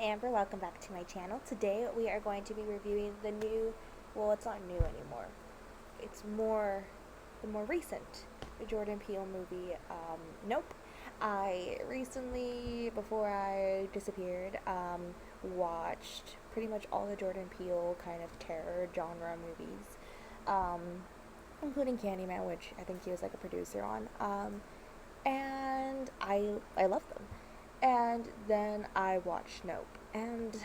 Amber, welcome back to my channel. Today we are going to be reviewing it's not new anymore. It's the more recent Jordan Peele movie, Nope. I recently, before I disappeared, watched pretty much all the Jordan Peele kind of terror genre movies, um, including Candyman, which I think he was like a producer on, and I love them. And then I watched Nope, and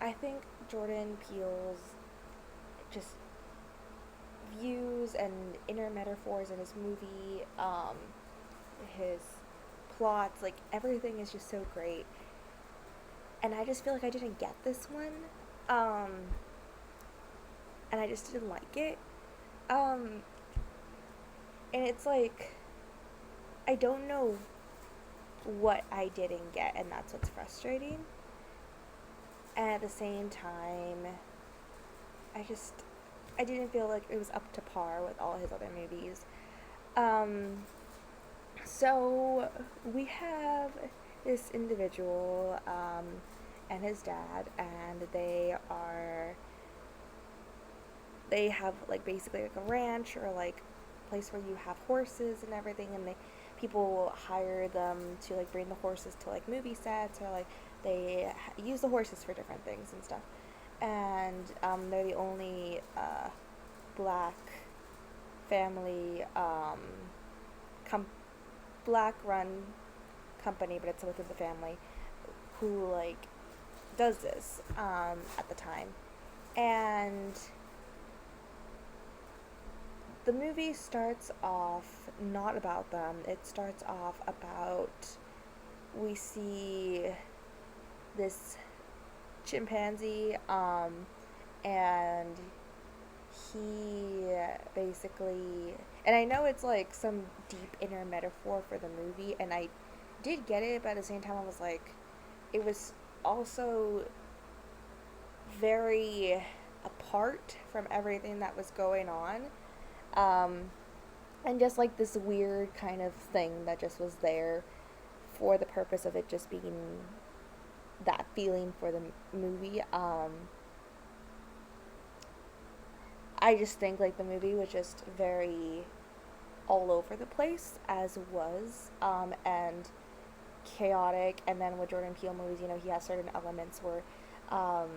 I think Jordan Peele's just views and inner metaphors in his movie, his plots, like everything is just so great. And I just feel like I didn't get this one, um, and I just didn't like it. Um, and it's like I don't know what I didn't get, and that's what's frustrating. And at the same time, I just I didn't feel like it was up to par with all his other movies. Um, so we have this individual and his dad, and they have like basically like a ranch or like place where you have horses and everything, and people hire them to like bring the horses to like movie sets, or like use the horses for different things and stuff. And they're the only black family, com- black run company, but it's within the family, who like does this at the time. And the movie starts off not about them. It starts off about, we see this chimpanzee, and he basically, and I know it's like some deep inner metaphor for the movie, and I did get it, but at the same time I was like, it was also very apart from everything that was going on, um, and just like this weird kind of thing that just was there for the purpose of it just being that feeling for the movie. I just think like the movie was just very all over the place, as was, and chaotic. And then with Jordan Peele movies, he has certain elements where um,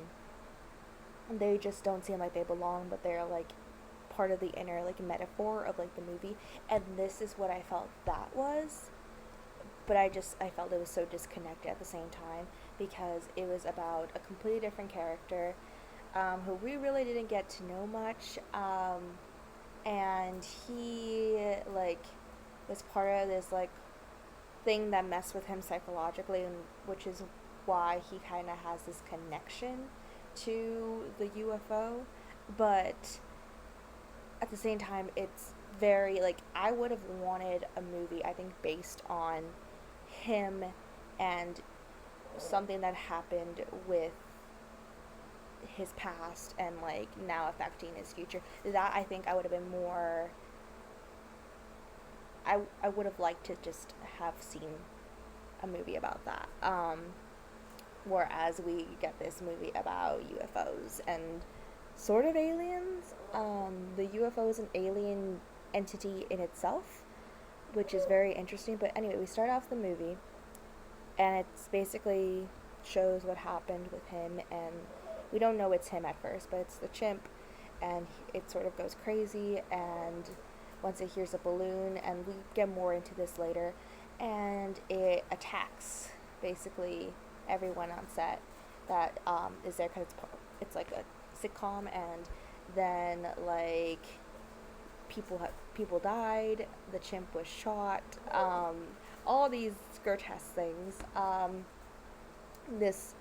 they just don't seem like they belong, but they're like part of the inner like metaphor of like the movie. And this is what I felt that was, but I felt it was so disconnected at the same time, because it was about a completely different character, who we really didn't get to know much, and he like was part of this like thing that messed with him psychologically, and which is why he kind of has this connection to the UFO. But at the same time, it's very like, I would have wanted a movie, I think, based on him and something that happened with his past and like now affecting his future. That I think I would have been more, I would have liked to just have seen a movie about that. Whereas we get this movie about UFOs and sort of aliens. The UFO is an alien entity in itself, which is very interesting. But anyway, we start off the movie, and it's basically shows what happened with him, and we don't know it's him at first, but it's the chimp, and it sort of goes crazy, and once it hears a balloon, and we get more into this later, and it attacks basically everyone on set that is there, because it's like a sitcom. And then like people died, the chimp was shot, all these grotesque things. This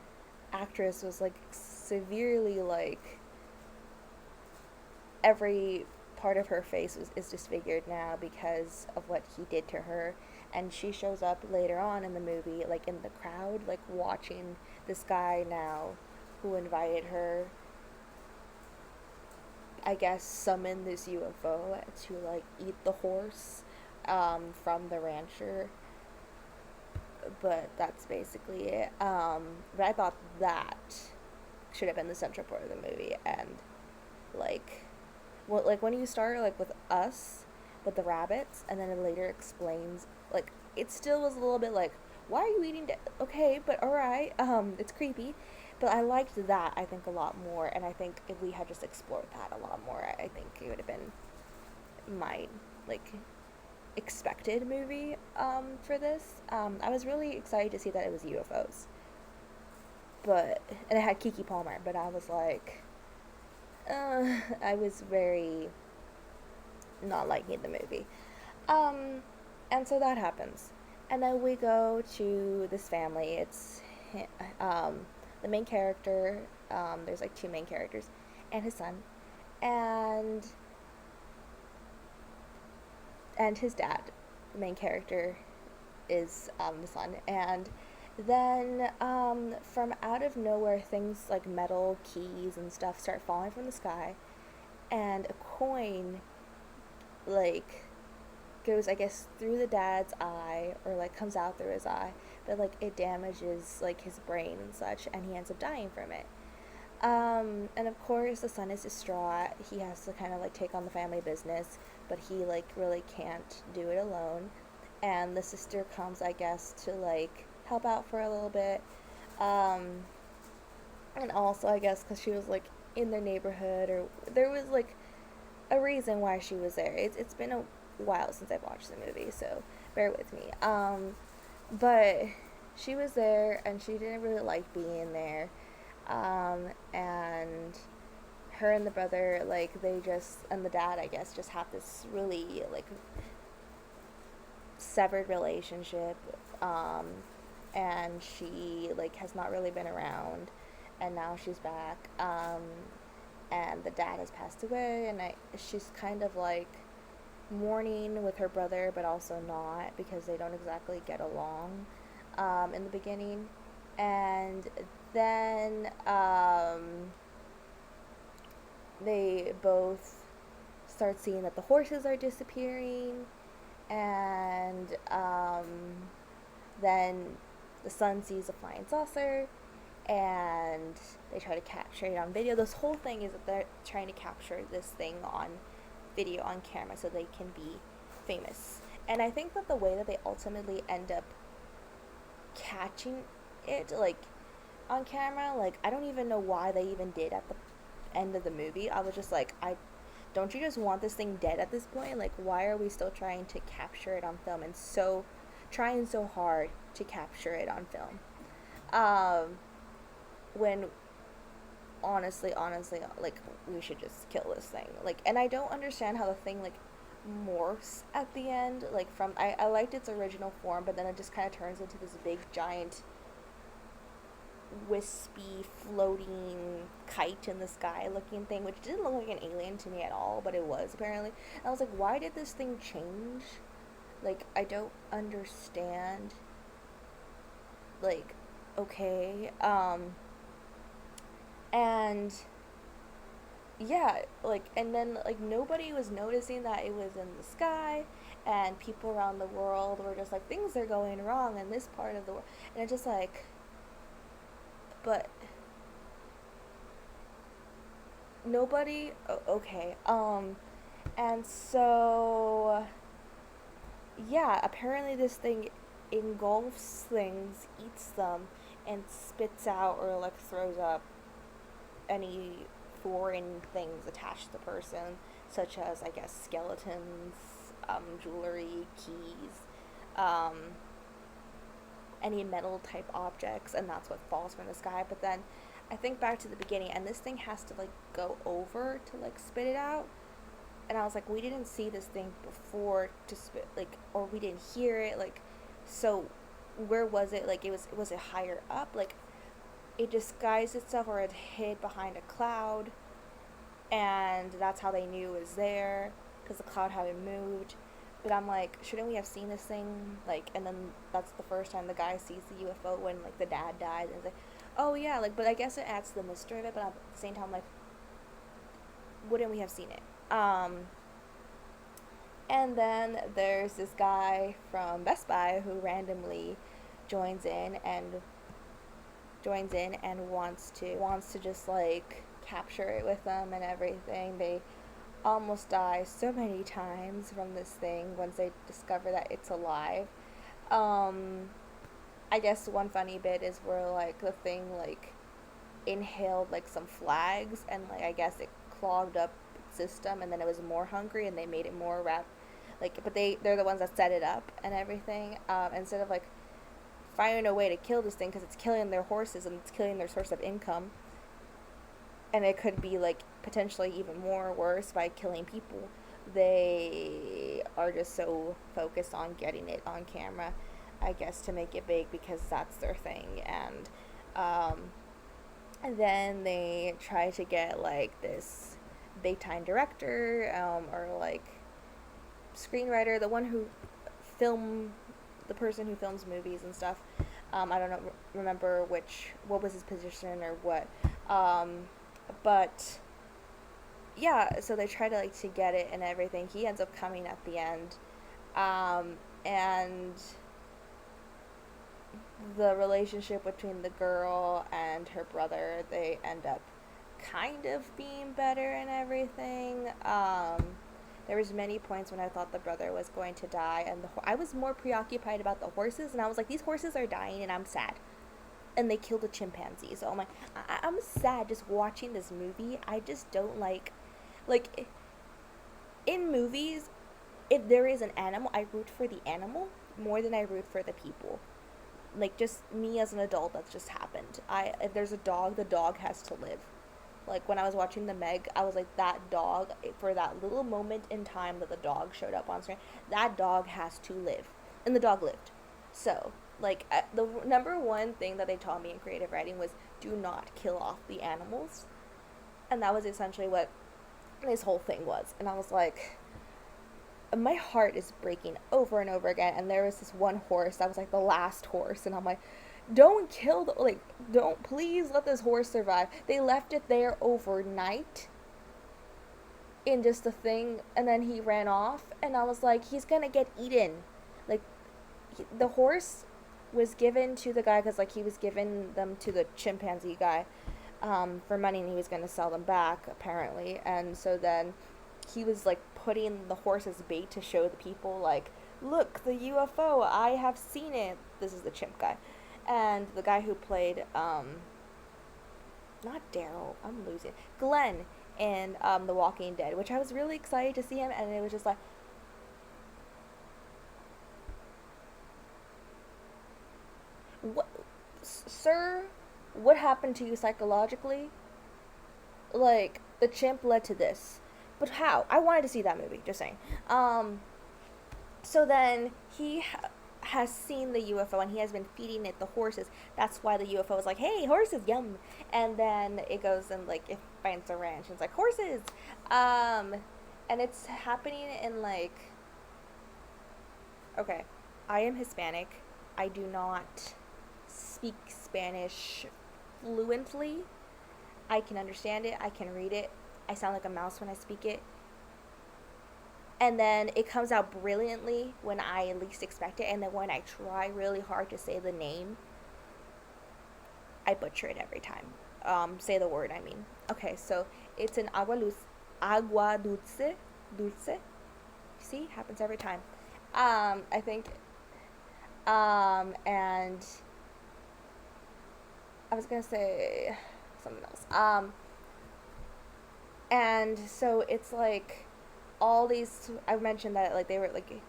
actress was like severely like, every part of her face is disfigured now because of what he did to her. And she shows up later on in the movie, like in the crowd, like watching this guy now, who invited her, I guess, summon this UFO to like eat the horse, from the rancher. but that's basically it. But I thought that should have been the central part of the movie, and like, well, like when you start like with us, with the rabbits, and then it later explains like it still was a little bit like, why are you eating? Okay, but all right, it's creepy, but I liked that I think a lot more, and I think if we had just explored that a lot more, I think it would have been my like expected movie for this. I was really excited to see that it was UFOs, but and it had Kiki Palmer, but I was like, I was very not liking the movie. Um, and so that happens, and then we go to this family. It's um, the main character. There's like two main characters, and his son, and his dad. The main character is the son, and then from out of nowhere, things like metal keys and stuff start falling from the sky, and a coin like goes, I guess, through the dad's eye, or like comes out through his eye, but like it damages like his brain and such, and he ends up dying from it. And of course, the son is distraught. He has to kind of like take on the family business, but he like really can't do it alone. And the sister comes, I guess, to like help out for a little bit. Um, and also, I guess, because she was like in the neighborhood, or there was like a reason why she was there. It's been a while since I've watched the movie, so bear with me. But she was there, and she didn't really like being there. And her and the brother, like, they just, and the dad, I guess, just have this really, like, severed relationship. Um, and she, like, has not really been around, and now she's back. And the dad has passed away, and she's kind of, like, mourning with her brother, but also not, because they don't exactly get along, in the beginning. And then they both start seeing that the horses are disappearing, and then the son sees a flying saucer, and they try to capture it on video. This whole thing is that they're trying to capture this thing on video, on camera, so they can be famous. And I think that the way that they ultimately end up catching it, like, on camera, like, I don't even know why they even did at the end of the movie. I was just like, don't you just want this thing dead at this point? Like, why are we still trying to capture it on film, and so trying so hard to capture it on film? When honestly, like, we should just kill this thing. Like, and I don't understand how the thing, like, morphs at the end. Like, from, I liked its original form, but then it just kind of turns into this big, giant, wispy, floating kite in the sky looking thing, which didn't look like an alien to me at all, but it was, apparently. And I was like, why did this thing change? Like, I don't understand. Like, okay. And yeah, like, and then like nobody was noticing that it was in the sky, and people around the world were just like, things are going wrong in this part of the world, and it's just like, but nobody. Okay. And so yeah, apparently this thing engulfs things, eats them, and spits out or like throws up any foreign things attached to the person, such as, I guess, skeletons, jewelry, keys, um, any metal type objects, and that's what falls from the sky. But then I think back to the beginning, and this thing has to like go over to like spit it out. And I was like, we didn't see this thing before to spit, like, or we didn't hear it, like, so where was it? Like, was it higher up? Like, it disguised itself, or it hid behind a cloud, and that's how they knew it was there, because the cloud hadn't moved. But I'm like, shouldn't we have seen this thing? Like, and then that's the first time the guy sees the UFO when like the dad dies, and it's like, oh yeah, like, but I guess it adds to the mystery of it. But at the same time, like, wouldn't we have seen it? And then there's this guy from Best Buy who randomly joins in and wants to just like capture it with them and everything. They almost die so many times from this thing once they discover that it's alive. Um, I guess one funny bit is where like the thing like inhaled like some flags and like I guess it clogged up its system and then it was more hungry and they made it more like but they're the ones that set it up and everything instead of like finding a way to kill this thing because it's killing their horses and it's killing their source of income and it could be like potentially even more worse by killing people. They are just so focused on getting it on camera, I guess, to make it big because that's their thing. And then they try to get like this big time director or like screenwriter, the person who films movies and stuff. I don't know, remember what was his position or what. But yeah, so they try to like to get it and everything. He ends up coming at the end, and the relationship between the girl and her brother, they end up kind of being better and everything. There was many points when I thought the brother was going to die, and I was more preoccupied about the horses, and I was like, these horses are dying, and I'm sad. And they killed a chimpanzee, so I'm sad just watching this movie. I just don't like in movies, if there is an animal, I root for the animal more than I root for the people. Like just me as an adult, that's just happened. If there's a dog, the dog has to live. Like when I was watching the Meg, I was like, that dog, for that little moment in time that the dog showed up on screen, that dog has to live, and the dog lived. So like the number one thing that they taught me in creative writing was do not kill off the animals, and that was essentially what this whole thing was. And I was like, my heart is breaking over and over again. And there was this one horse that was like the last horse, and I'm like, don't kill don't please let this horse survive. They left it there overnight in just a thing, and then he ran off, and I was like, he's gonna get eaten. Like the horse was given to the guy because like he was giving them to the chimpanzee guy for money, and he was gonna sell them back apparently. And so then he was like putting the horse as bait to show the people like, look, the UFO, I have seen it. This is the chimp guy. And the guy who played not Daryl, I'm losing Glenn in The Walking Dead, which I was really excited to see him, and it was just like, what, sir, what happened to you psychologically? Like the chimp led to this, but how? I wanted to see that movie, just saying. So then has seen the UFO and he has been feeding it the horses. That's why the UFO is like, hey, horses, yum. And then it goes and like it finds a ranch and it's like horses. And it's happening in like, okay, I am Hispanic. I do not speak Spanish fluently. I can understand it. I can read it. I sound like a mouse when I speak it. And then it comes out brilliantly when I least expect it. And then when I try really hard to say the name, I butcher it every time. Say the word, I mean. Okay, so it's an agua dulce. See, happens every time. I think, and I was gonna say something else. And so it's like all these. I mentioned that like they were like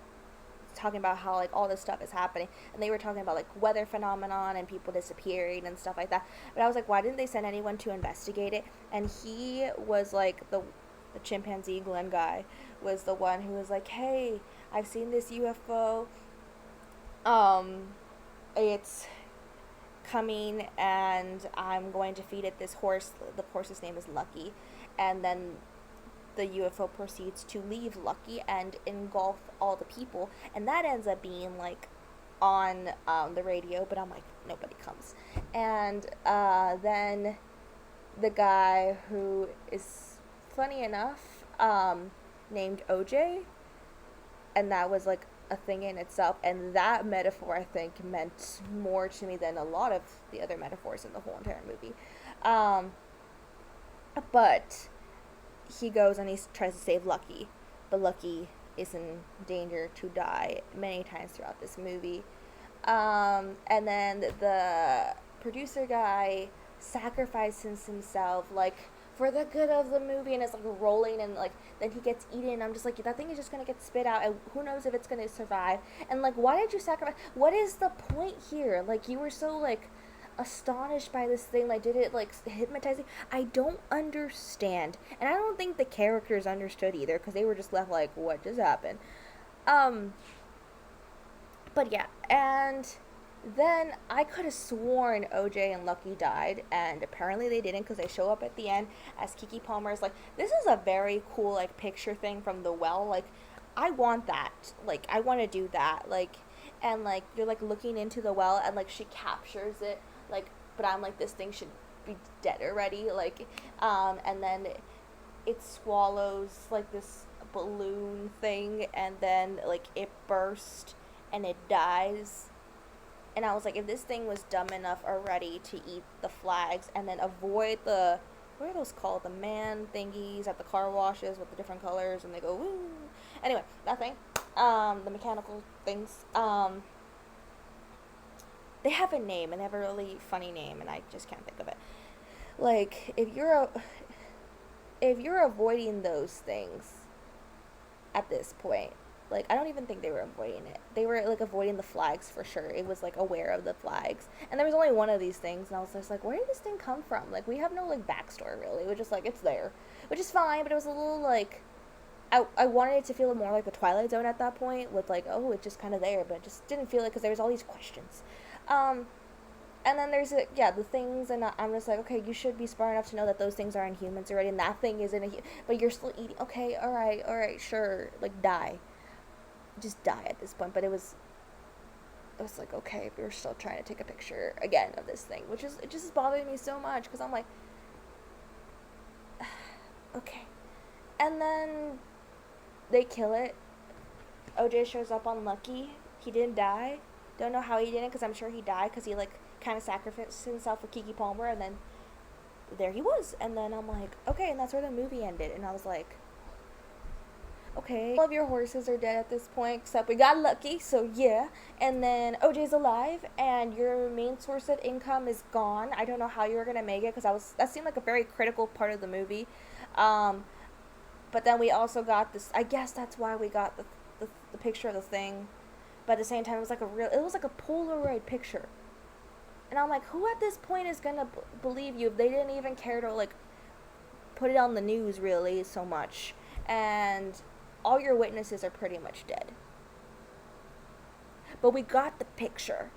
talking about how like all this stuff is happening, and they were talking about like weather phenomenon and people disappearing and stuff like that. But I was like, why didn't they send anyone to investigate it? And he was like the chimpanzee Glenn guy was the one who was like, hey, I've seen this UFO. It's coming and I'm going to feed it this horse. The horse's name is Lucky. And then the UFO proceeds to leave Lucky and engulf all the people. And that ends up being like on the radio, but I'm like, nobody comes. And then the guy who is funny enough named OJ, and that was like a thing in itself, and that metaphor I think meant more to me than a lot of the other metaphors in the whole entire movie. Um, but he goes and he tries to save Lucky, but Lucky is in danger to die many times throughout this movie. And then the producer guy sacrifices himself, like, for the good of the movie, and it's like rolling, and like then he gets eaten. I'm just like, that thing is just gonna get spit out, and who knows if it's gonna survive. And like, why did you sacrifice? What is the point here? Like, you were so like astonished by this thing, like, did it like hypnotize you? I don't understand, and I don't think the characters understood either, because they were just left like, what just happened? um but yeah, and then I could have sworn OJ and Lucky died, and apparently they didn't, because they show up at the end as Keke Palmer is like, this is a very cool like picture thing from the well. Like, I want that. Like, I want to do that. Like, and like you're like looking into the well, and like she captures it. Like, but I'm like, this thing should be dead already. Like, and then it swallows like this balloon thing, and then like it bursts and it dies. And I was like, if this thing was dumb enough already to eat the flags and then avoid the, what are those called, the man thingies at the car washes with the different colors, and they go woo. Anyway, that thing, the mechanical things, they have a name, and they have a really funny name, and I just can't think of it. Like, if you're avoiding those things at this point, like, I don't even think they were avoiding it. They were like avoiding the flags for sure. It was like aware of the flags, and there was only one of these things, and I was just like, where did this thing come from? Like, we have no like backstory really. It was just like, it's there, which is fine, but it was a little like, I wanted it to feel more like the Twilight Zone at that point, with like, oh, it's just kind of there, but it just didn't feel it, because there was all these questions. um and then there's the things, and I'm just like, okay, you should be smart enough to know that those things are in humans already, and that thing isn't but you're still eating. Okay, all right, sure, like, die, just die at this point. But it was like, okay, we are still trying to take a picture again of this thing, which is, it just bothered me so much, because I'm like, okay. And then they kill it. OJ shows up on Lucky. He didn't die. Don't know how he didn't, because I'm sure he died, because he like kind of sacrificed himself for Keke Palmer, and then there he was. And then I'm like, okay, and that's where the movie ended. And I was like, okay, all of your horses are dead at this point, except we got Lucky, so yeah. And then OJ's alive, and your main source of income is gone. I don't know how you were gonna make it, because that seemed like a very critical part of the movie. Um, but then we also got this. I guess that's why we got the picture of the thing. But at the same time, it was like a Polaroid picture. And I'm like, who at this point is gonna believe you if they didn't even care to like put it on the news really so much, and all your witnesses are pretty much dead. But we got the picture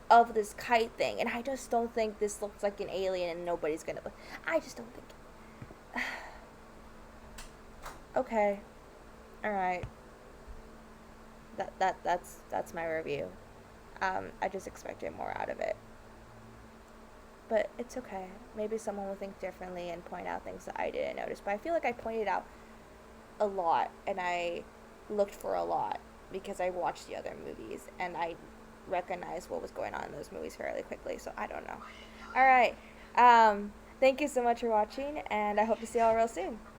of this kite thing, and I just don't think this looks like an alien, and nobody's gonna. I just don't think. Okay, all right. That's my review. I just expected more out of it, but it's okay. Maybe someone will think differently and point out things that I didn't notice. But I feel like I pointed out a lot, and I looked for a lot, because I watched the other movies, and I recognized what was going on in those movies fairly quickly. So I don't know. All right. Thank you so much for watching, and I hope to see y'all real soon.